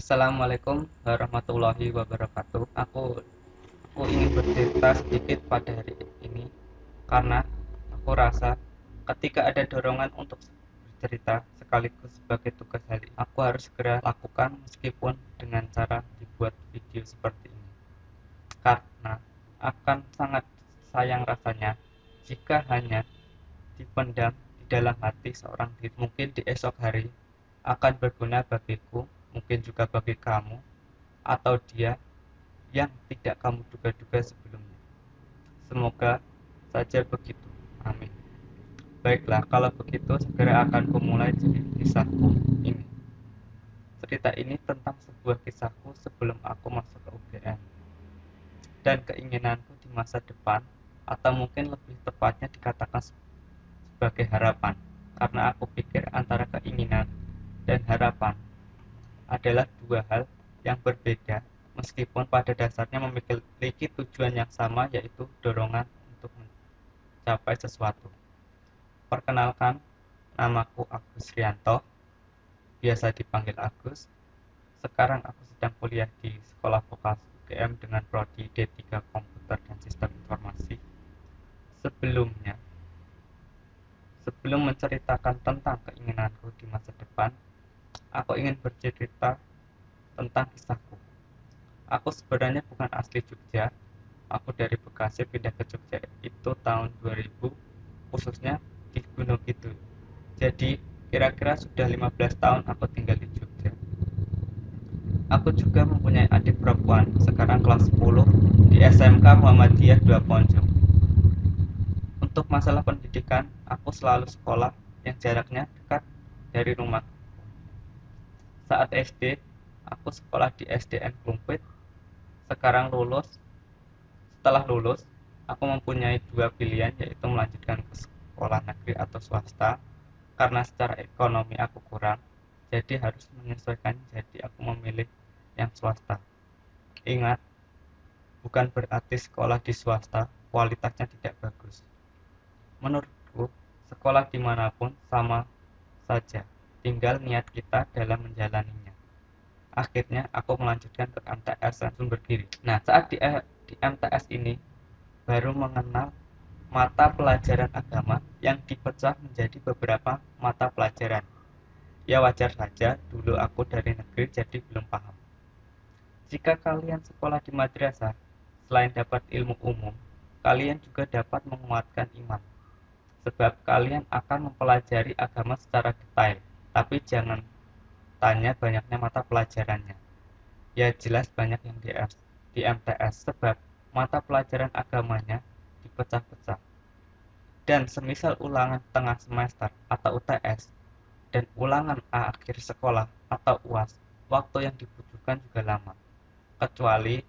Assalamualaikum warahmatullahi wabarakatuh. Aku ingin bercerita sedikit pada hari ini karena aku rasa ketika ada dorongan untuk bercerita sekaligus sebagai tugas hari, aku harus segera lakukan meskipun dengan cara dibuat video seperti ini. Karena akan sangat sayang rasanya jika hanya dipendam di dalam hati seorang diri. Mungkin di esok hari akan berguna bagiku, mungkin juga bagi kamu, atau dia yang tidak kamu duga-duga sebelumnya. Semoga saja begitu. Amin. Baiklah, kalau begitu segera akan kumulai cerita kisahku ini. Cerita ini tentang sebuah kisahku sebelum aku masuk ke UGM dan keinginanku di masa depan, atau mungkin lebih tepatnya dikatakan sebagai harapan, karena aku pikir antara keinginan dan harapan adalah dua hal yang berbeda meskipun pada dasarnya memiliki tujuan yang sama, yaitu dorongan untuk mencapai sesuatu. Perkenalkan, namaku Agus Rianto, biasa dipanggil Agus. Sekarang aku sedang kuliah di Sekolah Vokasi UGM dengan prodi D3 Komputer dan Sistem Informasi. Sebelumnya, sebelum menceritakan tentang keinginanku di masa depan, aku ingin bercerita tentang kisahku. Aku sebenarnya bukan asli Jogja. Aku dari Bekasi pindah ke Jogja itu tahun 2000, khususnya di Gunung Kidul. Jadi kira-kira sudah 15 tahun aku tinggal di Jogja. Aku juga mempunyai adik perempuan, sekarang kelas 10 di SMK Muhammadiyah 2 Ponjong. Untuk masalah pendidikan, aku selalu sekolah yang jaraknya dekat dari rumah. Saat SD, aku sekolah di SDN Klumpit. Setelah lulus, aku mempunyai dua pilihan, yaitu melanjutkan ke sekolah negeri atau swasta. Karena secara ekonomi aku kurang, jadi harus menyesuaikan, jadi aku memilih yang swasta. Ingat, bukan berarti sekolah di swasta kualitasnya tidak bagus. Menurutku, sekolah dimanapun sama saja, tinggal niat kita dalam menjalaninya. Akhirnya aku melanjutkan ke MTS Sumber Kiri. Nah, saat di MTS ini baru mengenal mata pelajaran agama yang dipecah menjadi beberapa mata pelajaran. Ya wajar saja, dulu aku dari negeri jadi belum paham. Jika kalian sekolah di madrasah, selain dapat ilmu umum, kalian juga dapat menguatkan iman. Sebab kalian akan mempelajari agama secara detail, tapi jangan tanya banyaknya mata pelajarannya. Ya jelas banyak yang di MTS, sebab mata pelajaran agamanya dipecah-pecah. Dan semisal ulangan tengah semester atau UTS dan ulangan akhir sekolah atau UAS, waktu yang dibutuhkan juga lama. Kecuali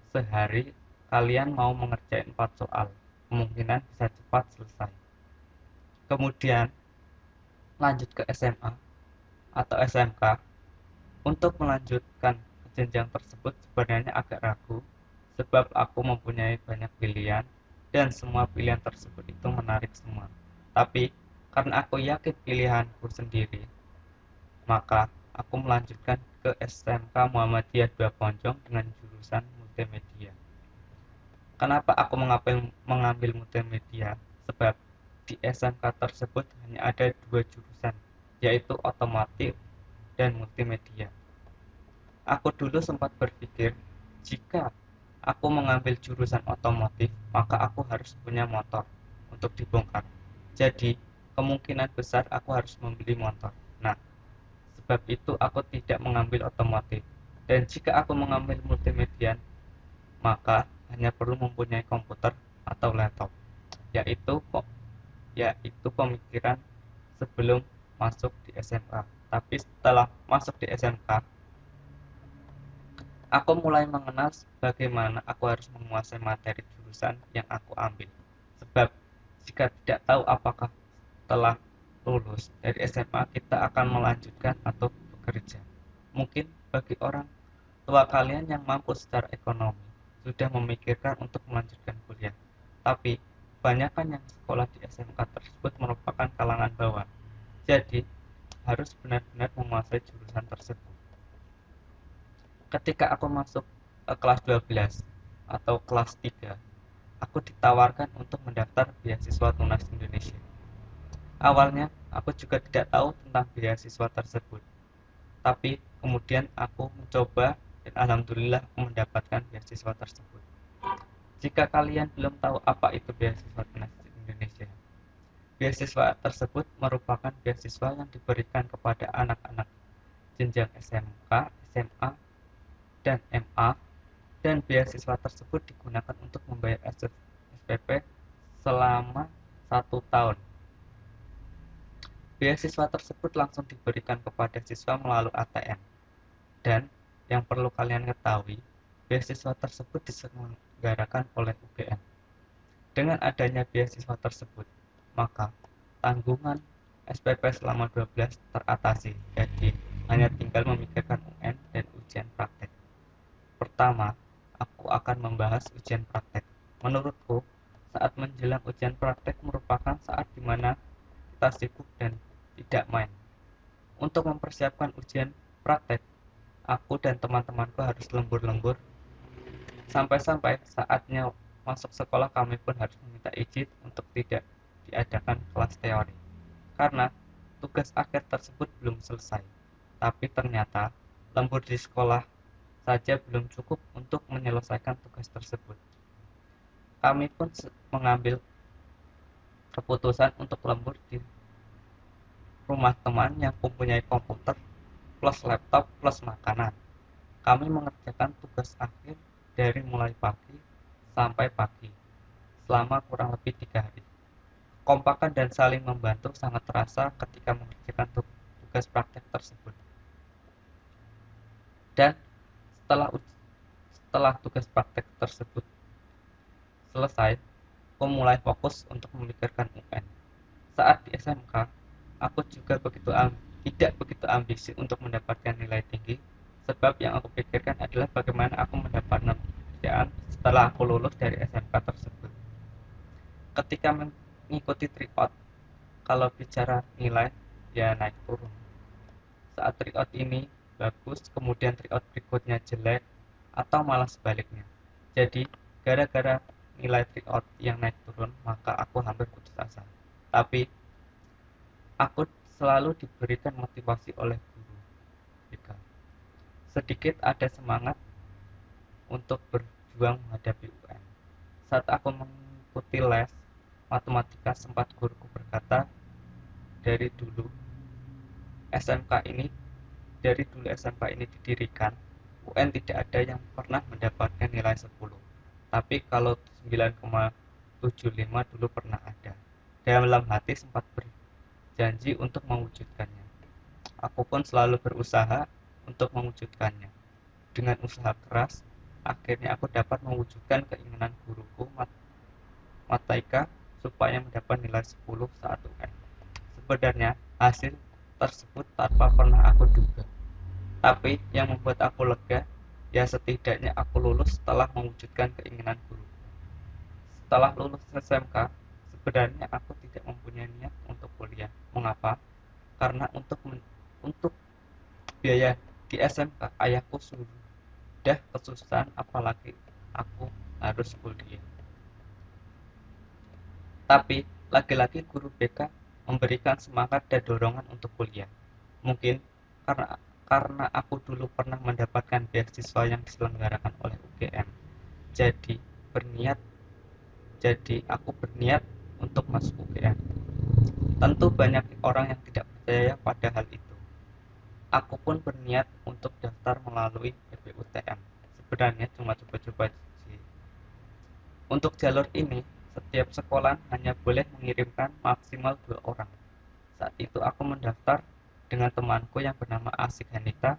sehari kalian mau mengerjain 4 soal, kemungkinan bisa cepat selesai. Kemudian lanjut ke SMA atau SMK. Untuk melanjutkan ke jenjang tersebut sebenarnya agak ragu, sebab aku mempunyai banyak pilihan dan semua pilihan tersebut itu menarik semua. Tapi karena aku yakin pilihanku sendiri, maka aku melanjutkan ke SMK Muhammadiyah 2 Ponjong dengan jurusan multimedia. Kenapa aku mengambil multimedia? Sebab di SMK tersebut hanya ada dua jurusan, yaitu otomotif dan multimedia. Aku dulu sempat berpikir, jika aku mengambil jurusan otomotif, maka aku harus punya motor untuk dibongkar. Jadi, kemungkinan besar aku harus membeli motor. Nah, sebab itu aku tidak mengambil otomotif. Dan jika aku mengambil multimedia, maka hanya perlu mempunyai komputer atau laptop. Yaitu yaitu pemikiran sebelum masuk di SMK. Tapi setelah masuk di SMK, aku mulai mengenal bagaimana aku harus menguasai materi jurusan yang aku ambil. Sebab jika tidak tahu apakah setelah lulus dari SMA kita akan melanjutkan atau bekerja. Mungkin bagi orang tua kalian yang mampu secara ekonomi sudah memikirkan untuk melanjutkan kuliah. Tapi kebanyakan yang sekolah di SMK tersebut merupakan kalangan bawah. Jadi harus benar-benar menguasai jurusan tersebut. Ketika aku masuk kelas 12 atau kelas 3, aku ditawarkan untuk mendaftar beasiswa Tunas Indonesia. Awalnya, aku juga tidak tahu tentang beasiswa tersebut, tapi kemudian aku mencoba dan alhamdulillah aku mendapatkan beasiswa tersebut. Jika kalian belum tahu apa itu beasiswa Tunas Indonesia, beasiswa tersebut merupakan beasiswa yang diberikan kepada anak-anak jenjang SMK, SMA, dan MA, dan beasiswa tersebut digunakan untuk membayar SPP selama 1 tahun. Beasiswa tersebut langsung diberikan kepada siswa melalui ATM. Dan yang perlu kalian ketahui, beasiswa tersebut diselenggarakan oleh UGM. Dengan adanya beasiswa tersebut, maka tanggungan SPP selama 12 teratasi. Jadi, hanya tinggal memikirkan UN dan ujian praktek. Pertama, aku akan membahas ujian praktek. Menurutku, saat menjelang ujian praktek merupakan saat di mana kita sibuk dan tidak main. Untuk mempersiapkan ujian praktek, aku dan teman-temanku harus lembur-lembur. Sampai-sampai saatnya masuk sekolah kami pun harus meminta izin untuk tidak diadakan kelas teori. Karena tugas akhir tersebut belum selesai. Tapi ternyata lembur di sekolah saja belum cukup untuk menyelesaikan tugas tersebut. Kami pun mengambil keputusan untuk lembur di rumah teman yang mempunyai komputer plus laptop plus makanan. Kami mengerjakan tugas akhir dari mulai pagi sampai pagi selama kurang lebih 3 hari. Kompakan dan saling membantu sangat terasa ketika mengerjakan tugas praktek tersebut. Dan setelah tugas praktek tersebut selesai, aku mulai fokus untuk memikirkan UN. Saat di SMK, aku juga tidak begitu ambisi untuk mendapatkan nilai tinggi, sebab yang aku pikirkan adalah bagaimana aku mendapatkan pekerjaan setelah aku lulus dari SMK tersebut. Ketika mengikuti tryout, kalau bicara nilai, ya naik turun. Saat tryout ini bagus, kemudian tryout berikutnya jelek, atau malah sebaliknya. Jadi, gara-gara nilai tryout yang naik turun, maka aku hampir putus asa. Tapi, aku selalu diberikan motivasi oleh guru BK. Sedikit ada semangat untuk berjuang menghadapi UN. Saat aku mengikuti les matematika, sempat guruku berkata, dari dulu SMK ini dari dulu SMK ini didirikan, UN tidak ada yang pernah mendapatkan nilai 10. Tapi kalau 9,75 dulu pernah ada. Dalam hati sempat berjanji untuk mewujudkannya. Aku pun selalu berusaha untuk mewujudkannya. Dengan usaha keras, akhirnya aku dapat mewujudkan keinginan guruku matematika supaya mendapat nilai 10 saat UN. Sebenarnya hasil tersebut tanpa pernah aku duga. Tapi yang membuat aku lega, ya setidaknya aku lulus setelah mewujudkan keinginan guru. Setelah lulus SMK, sebenarnya aku tidak mempunyai niat untuk kuliah. Mengapa? Karena untuk biaya di SMK ayahku sudah kesusahan, apalagi aku harus kuliah. Tapi lagi-lagi guru BK memberikan semangat dan dorongan untuk kuliah. Mungkin karena aku dulu pernah mendapatkan beasiswa yang diselenggarakan oleh UGM. Jadi aku berniat untuk masuk UGM. Tentu banyak orang yang tidak percaya pada hal itu. Aku pun berniat untuk daftar melalui PBUTM. Sebenarnya cuma coba-coba sih. Untuk jalur ini, setiap sekolah hanya boleh mengirimkan maksimal 2 orang. Saat itu aku mendaftar dengan temanku yang bernama Asik Hanita.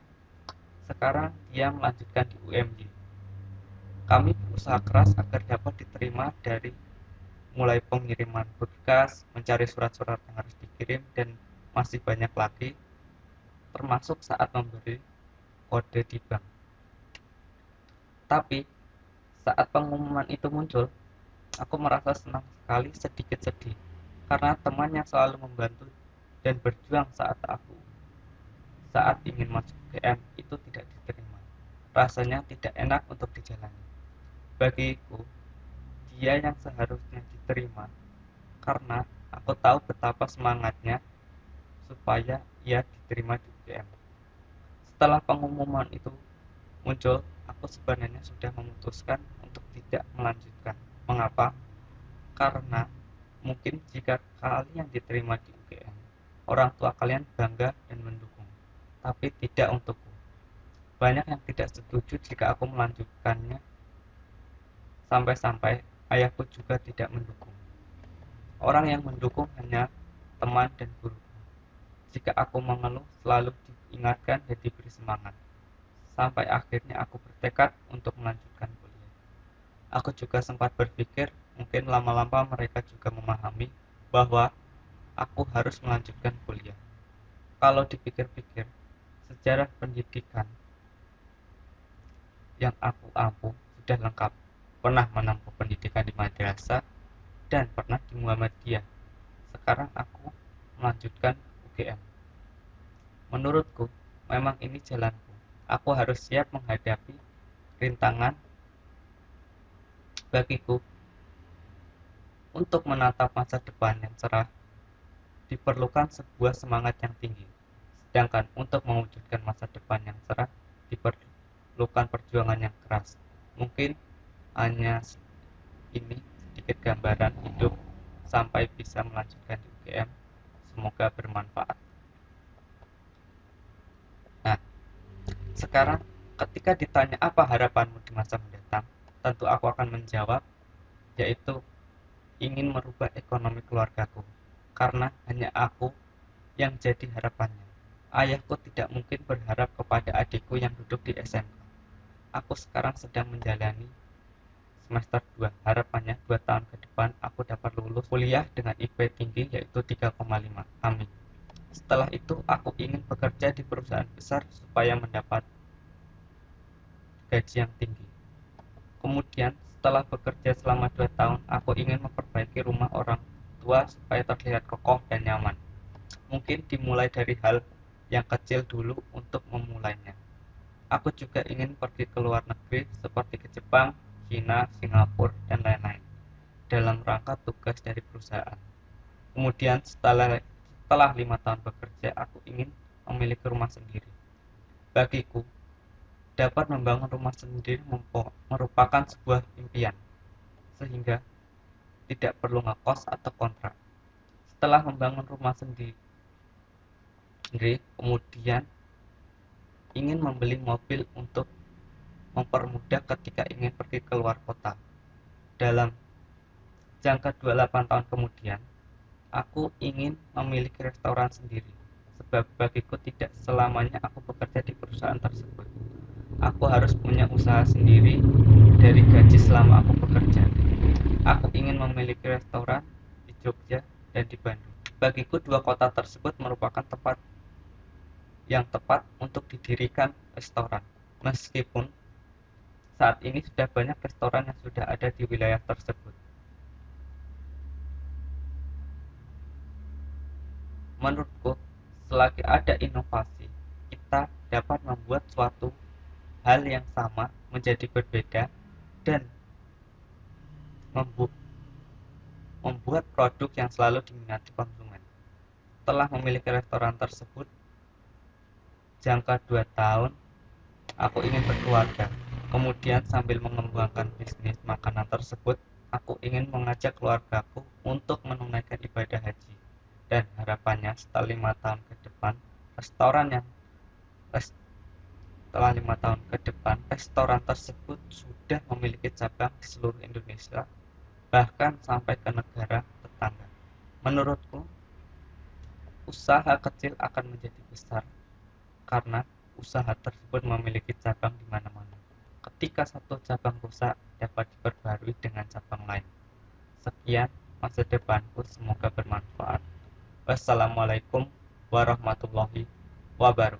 Sekarang dia melanjutkan di UMY. Kami berusaha keras agar dapat diterima dari mulai pengiriman berkas, mencari surat-surat yang harus dikirim, dan masih banyak lagi, termasuk saat memberi kode di bank. Tapi saat pengumuman itu muncul, aku merasa senang sekali, sedikit sedih, karena teman yang selalu membantu dan berjuang saat ingin masuk UGM itu tidak diterima. rasanya tidak enak untuk dijalani. Bagiku, dia yang seharusnya diterima karena aku tahu betapa semangatnya supaya ia diterima di UGM. Setelah pengumuman itu muncul, aku sebenarnya sudah memutuskan untuk tidak melanjutkan. Mengapa? Karena mungkin jika kalian diterima di UGM, orang tua kalian bangga dan mendukung, tapi tidak untukku. Banyak yang tidak setuju jika aku melanjutkannya, sampai-sampai ayahku juga tidak mendukung. Orang yang mendukung hanya teman dan guru. Jika aku mengeluh, selalu diingatkan dan diberi semangat. Sampai akhirnya aku bertekad untuk melanjutkan kuliah. Aku juga sempat berpikir, mungkin lama-lama mereka juga memahami bahwa aku harus melanjutkan kuliah. Kalau dipikir-pikir, sejarah pendidikan yang aku ampuh sudah lengkap. Pernah menempuh pendidikan di madrasah dan pernah di Muhammadiyah. Sekarang aku melanjutkan UGM. Menurutku, memang ini jalanku. Aku harus siap menghadapi rintangan. Bagiku, untuk menatap masa depan yang cerah, diperlukan sebuah semangat yang tinggi. Sedangkan untuk mewujudkan masa depan yang cerah, diperlukan perjuangan yang keras. Mungkin hanya ini sedikit gambaran hidup sampai bisa melanjutkan di UGM. Semoga bermanfaat. Nah, sekarang ketika ditanya apa harapanmu di masa mendatang, tentu aku akan menjawab, yaitu ingin merubah ekonomi keluargaku, karena hanya aku yang jadi harapannya. Ayahku tidak mungkin berharap kepada adikku yang duduk di SMK. Aku sekarang sedang menjalani semester 2. Harapannya 2 tahun ke depan aku dapat lulus kuliah dengan IP tinggi, yaitu 3,5. Amin. Setelah itu aku ingin bekerja di perusahaan besar supaya mendapat gaji yang tinggi. Kemudian setelah bekerja selama 2 tahun, aku ingin memperbaiki rumah orang tua supaya terlihat kokoh dan nyaman. Mungkin dimulai dari hal yang kecil dulu untuk memulainya. Aku juga ingin pergi ke luar negeri seperti ke Jepang, China, Singapura, dan lain-lain dalam rangka tugas dari perusahaan. Kemudian setelah 5 tahun bekerja, aku ingin memiliki rumah sendiri. Bagiku, dapat membangun rumah sendiri merupakan sebuah impian, sehingga tidak perlu ngekos atau kontrak. Setelah membangun rumah sendiri, kemudian ingin membeli mobil untuk mempermudah ketika ingin pergi ke luar kota. Dalam jangka 28 tahun kemudian, aku ingin memiliki restoran sendiri, sebab bagiku tidak selamanya aku bekerja di perusahaan tersebut. Aku harus punya usaha sendiri dari gaji selama aku bekerja. Aku ingin memiliki restoran di Jogja dan di Bandung. Bagiku dua kota tersebut merupakan tempat yang tepat untuk didirikan restoran. Meskipun saat ini sudah banyak restoran yang sudah ada di wilayah tersebut. Menurutku, selagi ada inovasi, kita dapat membuat suatu hal yang sama menjadi berbeda dan membuat produk yang selalu diminati konsumen. Setelah memiliki restoran tersebut, jangka 2 tahun, aku ingin berkeluarga. Kemudian sambil mengembangkan bisnis makanan tersebut, aku ingin mengajak keluargaku untuk menunaikan ibadah haji. Dan harapannya setelah 5 tahun ke depan, restoran yang setelah 5 tahun ke depan, restoran tersebut sudah memiliki cabang di seluruh Indonesia, bahkan sampai ke negara tetangga. Menurutku, usaha kecil akan menjadi besar karena usaha tersebut memiliki cabang di mana-mana. Ketika satu cabang rusak, dapat diperbarui dengan cabang lain. Sekian masa depanku, semoga bermanfaat. Wassalamualaikum warahmatullahi wabarakatuh.